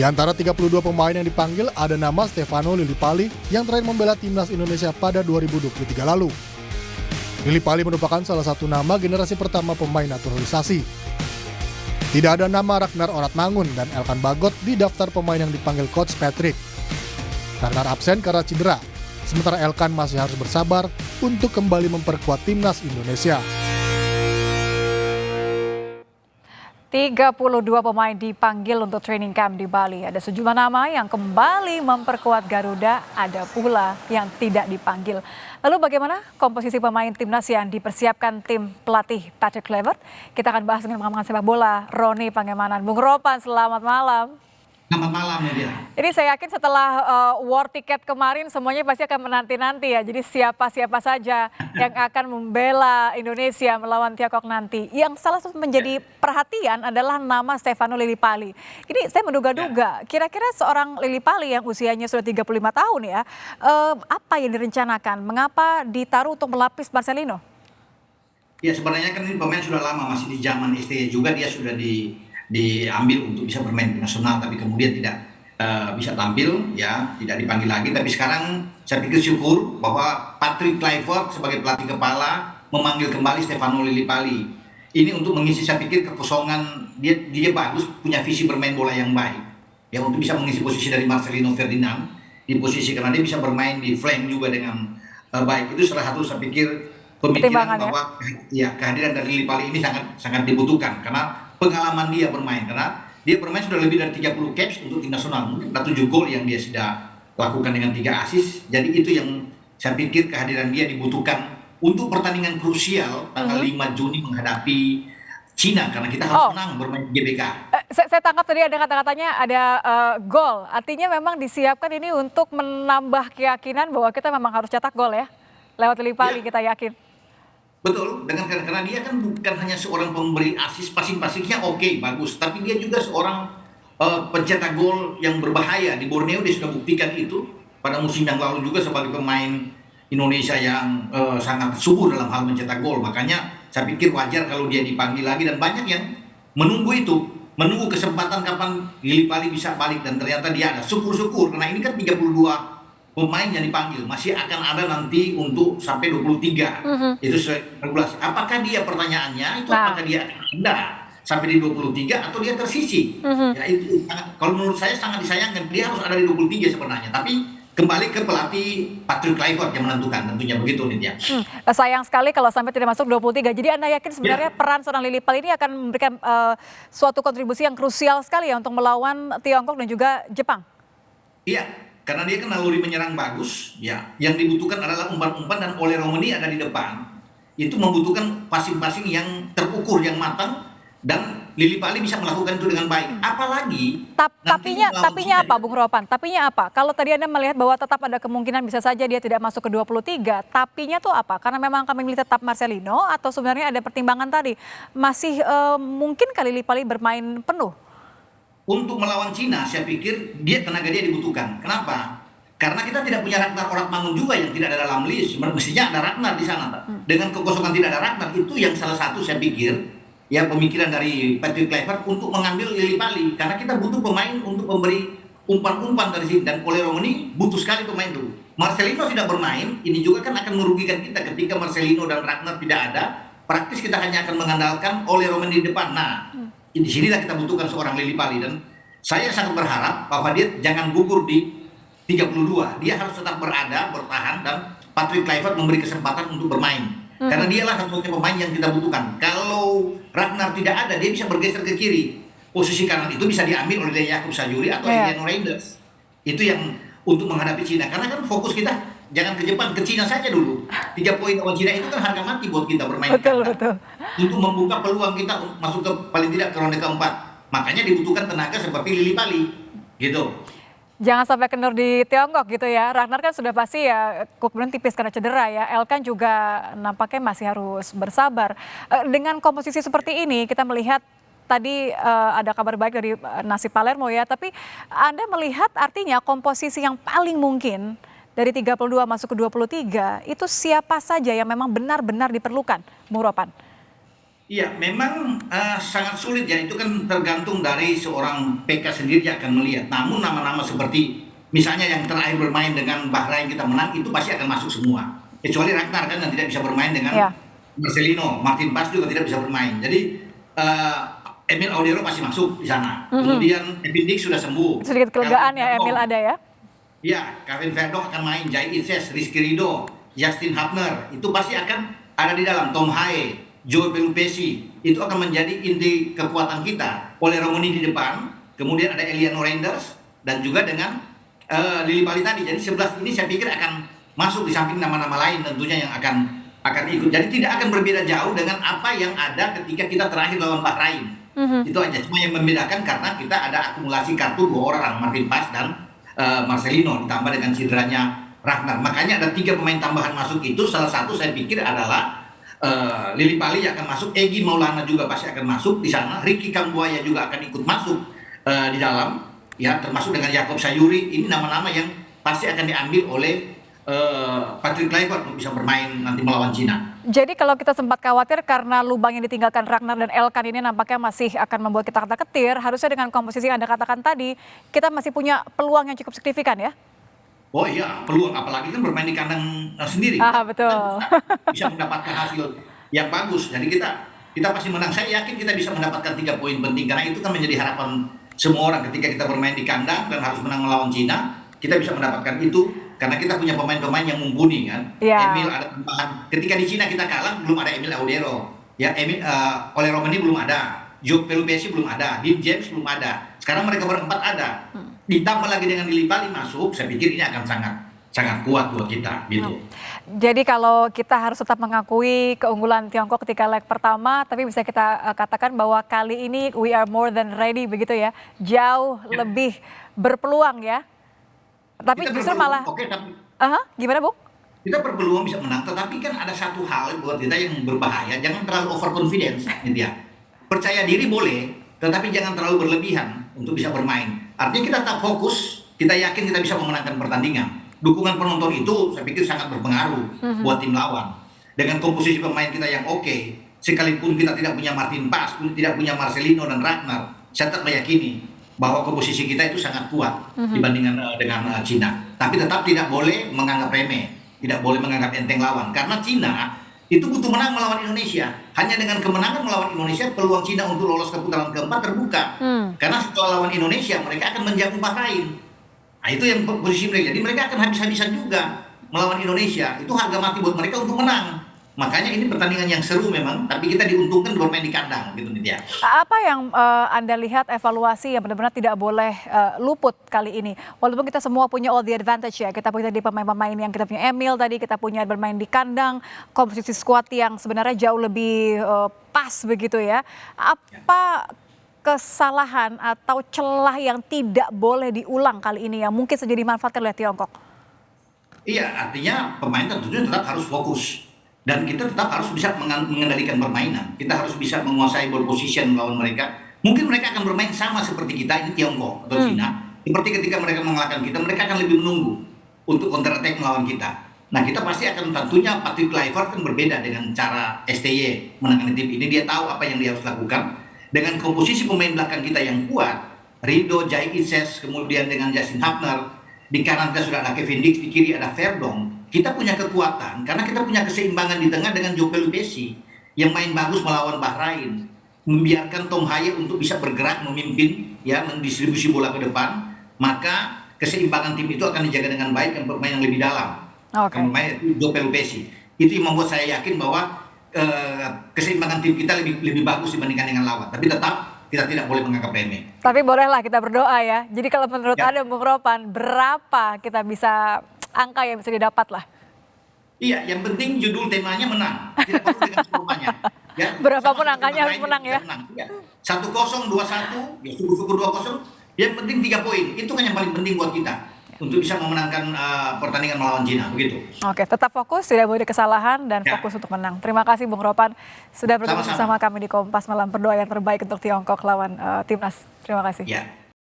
Di antara 32 pemain yang dipanggil ada nama Stefano Lillipali yang terakhir membela timnas Indonesia pada 2023 lalu. Lillipali merupakan salah satu nama generasi pertama pemain naturalisasi. Tidak ada nama Ragnar Oratmangun dan Elkan Bagot di daftar pemain yang dipanggil Coach Patrick. Ragnar absen karena cedera, sementara Elkan masih harus bersabar untuk kembali memperkuat timnas Indonesia. 32 pemain dipanggil untuk training camp di Bali. Ada sejumlah nama yang kembali memperkuat Garuda, ada pula yang tidak dipanggil. Lalu bagaimana komposisi pemain timnas yang dipersiapkan tim pelatih Patrick Kluivert? Kita akan bahas dengan pengamat sepak bola Roni Pangemanan. Bung Ropan, selamat malam. Selamat malam, Media. Ini saya yakin setelah war ticket kemarin semuanya pasti akan menanti-nanti ya. Jadi siapa-siapa saja yang akan membela Indonesia melawan Tiongkok nanti. Yang salah satu menjadi perhatian adalah nama Stefano Lillipali. Ini saya menduga-duga, kira-kira seorang Lillipali yang usianya sudah 35 tahun ya, apa yang direncanakan? Mengapa ditaruh untuk melapis Marcelino? Ya sebenarnya kan ini pemain sudah lama, masih di zaman STY juga dia sudah diambil untuk bisa bermain di nasional, tapi kemudian tidak bisa tampil, ya tidak dipanggil lagi. Tapi sekarang saya pikir syukur bahwa Patrick Kluivert sebagai pelatih kepala memanggil kembali Stefano Lillipali. Ini untuk mengisi, saya pikir, kekosongan. Dia bagus, punya visi bermain bola yang baik, ya untuk bisa mengisi posisi dari Marcelino Ferdinand di posisi, karena dia bisa bermain di flank juga dengan baik. Itu salah satu saya pikir pemikiran bahwa ya kehadiran dari Lillipali ini sangat dibutuhkan karena pengalaman dia bermain, karena dia bermain sudah lebih dari 30 caps untuk tim nasional, mungkin 7 gol yang dia sudah lakukan dengan 3 assist. Jadi itu yang saya pikir kehadiran dia dibutuhkan untuk pertandingan krusial tanggal 5 Juni menghadapi Cina, karena kita harus menang bermain di GBK. Saya tangkap tadi ada kata-katanya ada gol, artinya memang disiapkan ini untuk menambah keyakinan bahwa kita memang harus cetak gol ya, lewat Lillipali ya. Kita yakin. Betul, karena dia kan bukan hanya seorang pemberi asis, passing-passingnya oke, bagus, tapi dia juga seorang pencetak gol yang berbahaya. Di Borneo dia sudah buktikan itu pada musim yang lalu juga sebagai pemain Indonesia yang sangat subur dalam hal mencetak gol. Makanya saya pikir wajar kalau dia dipanggil lagi, dan banyak yang menunggu itu, menunggu kesempatan kapan Lillipali bisa balik, dan ternyata dia ada. Syukur-syukur, karena ini kan 32 pemain yang dipanggil, masih akan ada nanti untuk sampai 23. Itu regulasi. Apakah dia, pertanyaannya itu apakah dia ada sampai di 23 atau dia tersisi? Ya itu kalau menurut saya sangat disayangkan, dia harus ada di 23 sebenarnya, tapi kembali ke pelatih Patrick Kluivert yang menentukan, tentunya begitu Nitya. Sayang sekali kalau sampai tidak masuk 23. Jadi Anda yakin sebenarnya peran seorang Lillipali ini akan memberikan suatu kontribusi yang krusial sekali ya untuk melawan Tiongkok dan juga Jepang? Iya. Karena dia kan naluri menyerang bagus, ya. Yang dibutuhkan adalah umpan-umpan, dan Ole Romani ada di depan. Itu membutuhkan passing-passing yang terukur, yang matang, dan Lillipali bisa melakukan itu dengan baik. Apalagi tapinya apa, Bung Ropan? Tapinya apa? Kalau tadi Anda melihat bahwa tetap ada kemungkinan bisa saja dia tidak masuk ke 23, tapinya tuh apa? Karena memang kami milih tetap Marcelino, atau sebenarnya ada pertimbangan tadi masih mungkin kali Lillipali bermain penuh? Untuk melawan Cina, saya pikir tenaga dia dibutuhkan. Kenapa? Karena kita tidak punya Ragnar Oratmangun juga yang tidak ada dalam list. Mestinya ada Ragnar di sana. Dengan kekosongan tidak ada Ragnar, itu yang salah satu saya pikir ya pemikiran dari Patrick Kluivert untuk mengambil Lillipali. Karena kita butuh pemain untuk memberi umpan-umpan dari sini, dan Ole Romani butuh sekali pemain itu. Marcelino tidak bermain, ini juga kan akan merugikan kita ketika Marcelino dan Ragnar tidak ada. Praktis kita hanya akan mengandalkan Ole Romani di depan. Nah, di sinilah kita butuhkan seorang Lillipali, dan saya sangat berharap bahwa dia jangan gugur di 32. Dia harus tetap bertahan, dan Patrick Kluivert memberi kesempatan untuk bermain. Karena dialah satu-satunya pemain yang kita butuhkan. Kalau Ragnar tidak ada, dia bisa bergeser ke kiri. Posisi kanan itu bisa diambil oleh Jakub Sajuri atau Emiliano Reinders. Itu yang untuk menghadapi Cina. Karena kan fokus kita jangan ke Jepang, ke Cina saja dulu. 3 poin lawan Cina itu kan harga mati buat kita bermain. Betul. Untuk membuka peluang kita masuk ke paling tidak ke ronde keempat. Makanya dibutuhkan tenaga seperti Lillipali, gitu. Jangan sampai kendor di Tiongkok gitu ya. Ragnar kan sudah pasti ya kemudian tipis karena cedera ya. Elkan juga nampaknya masih harus bersabar. Dengan komposisi seperti ini kita melihat tadi ada kabar baik dari Nasib Palermo ya. Tapi Anda melihat artinya komposisi yang paling mungkin dari 32 masuk ke 23 itu siapa saja yang memang benar-benar diperlukan, Bung Ropan? Iya, memang sangat sulit ya. Itu kan tergantung dari seorang PK sendiri yang akan melihat. Namun nama-nama seperti misalnya yang terakhir bermain dengan Bahrain kita menang itu pasti akan masuk semua. Kecuali Ragnar kan yang tidak bisa bermain dengan Ya, Marcelino, Martin Paes juga tidak bisa bermain. Jadi Emil Audero pasti masuk di sana. mhm. Kemudian Evan Dijk sudah sembuh. Sedikit kelegaan ya Emil ada ya. Ya, Kevin Verdonk akan main, Jai Itzes, Rizky Ridho, Justin Hubner, itu pasti akan ada di dalam. Tom Haye, Joe Pelupesi, itu akan menjadi inti kekuatan kita. Oleh Romani di depan, kemudian ada Eliano Reinders, dan juga dengan Lili Pali tadi. Jadi 11 ini saya pikir akan masuk di samping nama-nama lain tentunya yang akan ikut. Jadi tidak akan berbeda jauh dengan apa yang ada ketika kita terakhir lawan Bahrain. Mhm. Itu aja, cuma yang membedakan karena kita ada akumulasi kartu 2 orang, Martin Paes dan Marcelino, ditambah dengan cederanya Ragnar. Makanya ada 3 pemain tambahan masuk itu. Salah satu saya pikir adalah Lili Pali akan masuk, Egy Maulana juga pasti akan masuk di sana, Ricky Kambuaya juga akan ikut masuk di dalam, ya, termasuk dengan Yakob Sayuri. Ini nama-nama yang pasti akan diambil oleh Patrick Kluivert untuk bisa bermain nanti melawan Cina. Jadi kalau kita sempat khawatir karena lubang yang ditinggalkan Ragnar dan Elkan ini nampaknya masih akan membuat kita ketar-ketir, harusnya dengan komposisi yang Anda katakan tadi, kita masih punya peluang yang cukup signifikan ya? Oh iya, peluang, apalagi kan bermain di kandang sendiri. Betul. Bisa mendapatkan hasil yang bagus. Jadi kita pasti menang. Saya yakin kita bisa mendapatkan 3 poin penting karena itu kan menjadi harapan semua orang ketika kita bermain di kandang dan harus menang melawan Cina. Kita bisa mendapatkan itu karena kita punya pemain-pemain yang mumpuni kan. Ya. Emil ada tambahan. Ketika di Cina kita kalah belum ada Emil Audero. Ya, oleh Romani belum ada. Joe Pelupesi belum ada. Dean James belum ada. Sekarang mereka berempat ada. Ditambah lagi dengan Lili Pali masuk, saya pikir ini akan sangat kuat buat kita gitu. Jadi kalau kita harus tetap mengakui keunggulan Tiongkok ketika leg pertama, tapi bisa kita katakan bahwa kali ini we are more than ready begitu ya. Jauh lebih berpeluang ya. Tapi Kita justru berpeluang, malah oke, tapi gimana Bung? kita berpeluang bisa menang, tetapi kan ada satu hal buat kita yang berbahaya, jangan terlalu overconfidence gitu ya. Percaya diri boleh, tetapi jangan terlalu berlebihan untuk bisa bermain. Artinya kita tetap fokus, kita yakin kita bisa memenangkan pertandingan. Dukungan penonton itu saya pikir sangat berpengaruh buat tim lawan. Dengan komposisi pemain kita yang oke, sekalipun kita tidak punya Martin Paes, tidak punya Marcelino dan Ragnar, saya tetap meyakini bahwa komposisi kita itu sangat kuat dibandingkan dengan Cina. Tapi tetap tidak boleh menganggap remeh, tidak boleh menganggap enteng lawan. Karena Cina itu butuh menang melawan Indonesia. Hanya dengan kemenangan melawan Indonesia, peluang Cina untuk lolos ke putaran keempat terbuka. Karena setelah lawan Indonesia, mereka akan menjamu Bahrain. Nah, itu yang posisi mereka. Jadi mereka akan habis-habisan juga melawan Indonesia. Itu harga mati buat mereka untuk menang. Makanya ini pertandingan yang seru memang, tapi kita diuntungkan bermain di kandang gitu nih ya. Apa yang Anda lihat evaluasi yang benar-benar tidak boleh luput kali ini? Walaupun kita semua punya all the advantage ya, kita punya di pemain-pemain yang kita punya Emil tadi, kita punya bermain di kandang, komposisi squad yang sebenarnya jauh lebih pas begitu ya. Apa kesalahan atau celah yang tidak boleh diulang kali ini yang mungkin saja dimanfaatkan oleh Tiongkok? Iya, artinya pemain tentunya tetap harus fokus. Dan kita tetap harus bisa mengendalikan permainan. Kita harus bisa menguasai ball position melawan mereka. Mungkin mereka akan bermain sama seperti kita, ini Tiongkok atau Cina. Seperti ketika mereka mengalahkan kita, mereka akan lebih menunggu untuk counter attack melawan kita. Nah, kita pasti akan tentunya Patrick Kluivert kan berbeda dengan cara STY menangani tim ini. Dia tahu apa yang dia harus lakukan. Dengan komposisi pemain belakang kita yang kuat, Ridho, Jai Itzes, kemudian dengan Justin Hubner, di kanan kita sudah ada Kevin Dijk, di kiri ada Verdonk. Kita punya kekuatan karena kita punya keseimbangan di tengah dengan Joe Pelupesi yang main bagus melawan Bahrain, membiarkan Tom Haye untuk bisa bergerak memimpin ya, mendistribusi bola ke depan, maka keseimbangan tim itu akan dijaga dengan baik dan bermain yang lebih dalam. Bermain Joe Pelupesi itu yang membuat saya yakin bahwa keseimbangan tim kita lebih bagus dibandingkan dengan lawan. Tapi tetap kita tidak boleh menganggap remeh. Tapi bolehlah kita berdoa ya. Jadi kalau menurut Anda Bung Ropan, berapa kita bisa angka yang bisa didapat lah? Iya, yang penting judul temanya menang. Tidak perlu dengan skornya. Ya, berapapun angkanya harus menang ya. 1-0, 2-1, ya syukur-syukur 2-0. Yang penting 3 poin. Itu kan yang paling penting buat kita untuk bisa memenangkan pertandingan melawan Cina, begitu. Oke, tetap fokus, tidak boleh kesalahan dan fokus untuk menang. Terima kasih Bung Ropan sudah bergabung bersama kami di Kompas Malam. Berdoa yang terbaik untuk Tiongkok lawan Timnas. Terima kasih. Ya.